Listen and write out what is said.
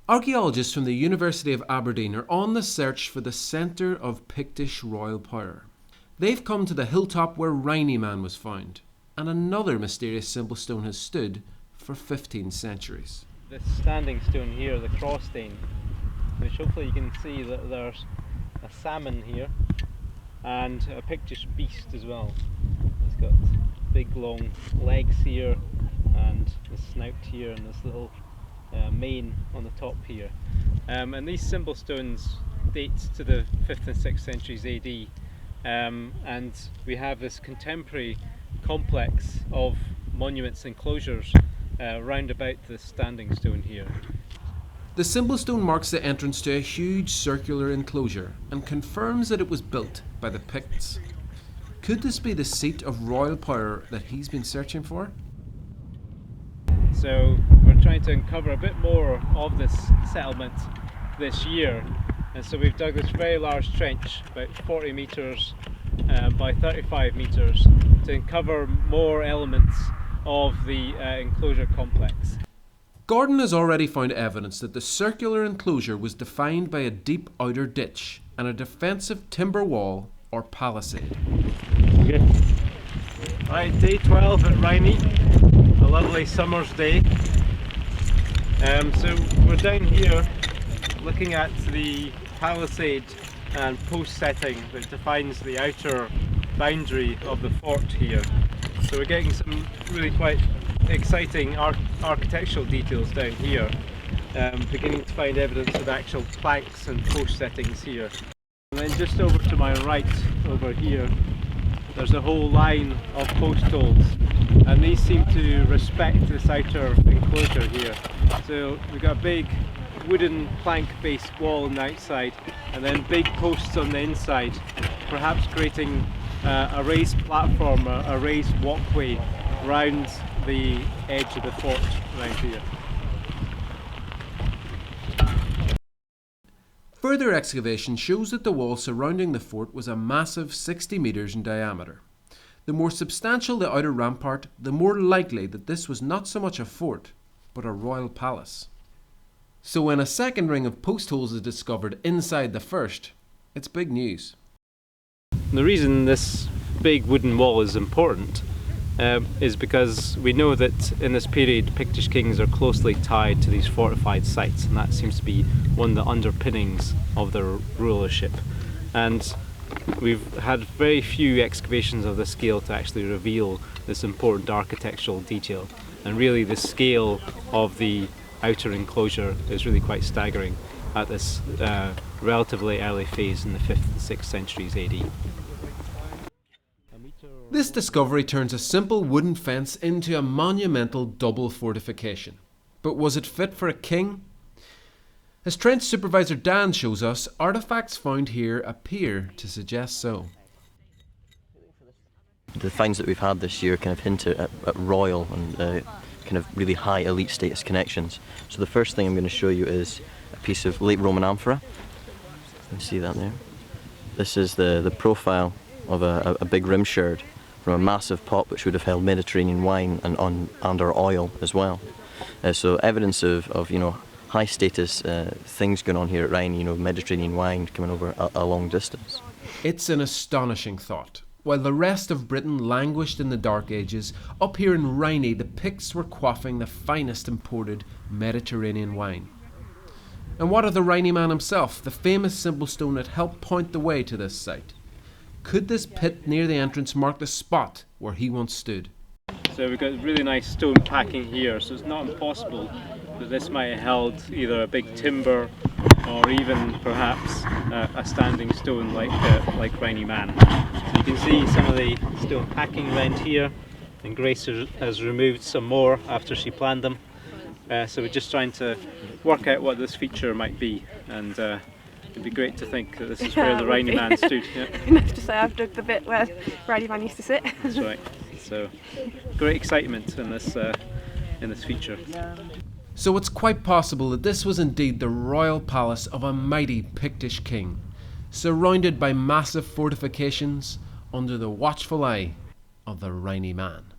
Archaeologists from the University of Aberdeen are on the search for the centre of Pictish royal power. They've come to the hilltop where Rhynie Man was found, and another mysterious symbol stone has stood for 15 centuries. This standing stone here, the cross stain, which hopefully you can see that there's a salmon here and a Pictish beast as well. It's got big long legs here and the snout here and this little mane on the top here. And these symbol stones date to the 5th and 6th centuries AD, and we have this contemporary complex of monuments and enclosures round about the standing stone here. The symbol stone marks the entrance to a huge circular enclosure and confirms that it was built by the Picts. Could this be the seat of royal power that he's been searching for? So we're trying to uncover a bit more of this settlement this year, and so we've dug this very large trench, about 40 metres by 35 metres, to uncover more elements of the enclosure complex. Gordon has already found evidence that the circular enclosure was defined by a deep outer ditch and a defensive timber wall or palisade. Okay. Right, day 12 at Rhynie, a lovely summer's day. So we're down here looking at the palisade and post setting that defines the outer boundary of the fort here. So we're getting some really quite exciting architectural details down here, beginning to find evidence of actual planks and post settings here. And then just over to my right over here, there's a whole line of post holes, and these seem to respect this outer enclosure here. So we've got a big wooden plank based wall on the outside and then big posts on the inside, perhaps creating a raised platform, a raised walkway round the edge of the fort around here. Further excavation shows that the wall surrounding the fort was a massive 60 metres in diameter. The more substantial the outer rampart, the more likely that this was not so much a fort, but a royal palace. So when a second ring of post holes is discovered inside the first, it's big news. The reason this big wooden wall is important is because we know that in this period Pictish kings are closely tied to these fortified sites, and that seems to be one of the underpinnings of their rulership. And we've had very few excavations of this scale to actually reveal this important architectural detail, and really the scale of the outer enclosure is really quite staggering at this relatively early phase in the 5th and 6th centuries AD. This discovery turns a simple wooden fence into a monumental double fortification. But was it fit for a king? As Trench Supervisor Dan shows us, artefacts found here appear to suggest so. The finds that we've had this year kind of hint at royal and kind of really high elite status connections. So the first thing I'm going to show you is a piece of late Roman amphora. You can see that there. This is the profile of a big rim sherd from a massive pot which would have held Mediterranean wine and or oil as well. So evidence of you know, high status things going on here at Rhynie, you know, Mediterranean wine coming over a long distance. It's an astonishing thought. While the rest of Britain languished in the Dark Ages, up here in Rhynie the Picts were quaffing the finest imported Mediterranean wine. And what of the Rhynie Man himself, the famous symbol stone that helped point the way to this site? Could this pit near the entrance mark the spot where he once stood? So we've got really nice stone packing here, so it's not impossible that this might have held either a big timber or even perhaps a standing stone like Rhynie Man. So you can see some of the stone packing around here, and Grace has removed some more after she planned them. So we're just trying to work out what this feature might be, and it'd be great to think that this is where the Rhynie Man stood. Yeah. Enough to say I've dug the bit where Rhynie Man used to sit. That's right. So great excitement in this feature. So it's quite possible that this was indeed the royal palace of a mighty Pictish king, surrounded by massive fortifications under the watchful eye of the Rhynie Man.